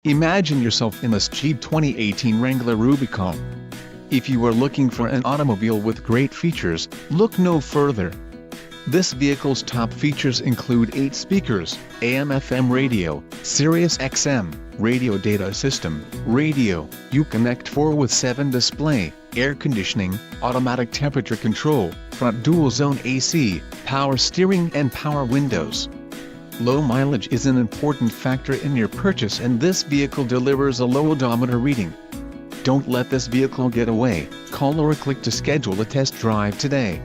Imagine yourself in this Jeep 2018 Wrangler Rubicon. If you are looking for an automobile with great features, look no further. This vehicle's top features include 8 speakers, AM/FM radio, Sirius XM, radio data system, radio, Uconnect 4 with 7 display, air conditioning, automatic temperature control, front dual-zone AC, power steering and power windows. Low mileage is an important factor in your purchase, and this vehicle delivers a low odometer reading. Don't let this vehicle get away. Call or click to schedule a test drive today.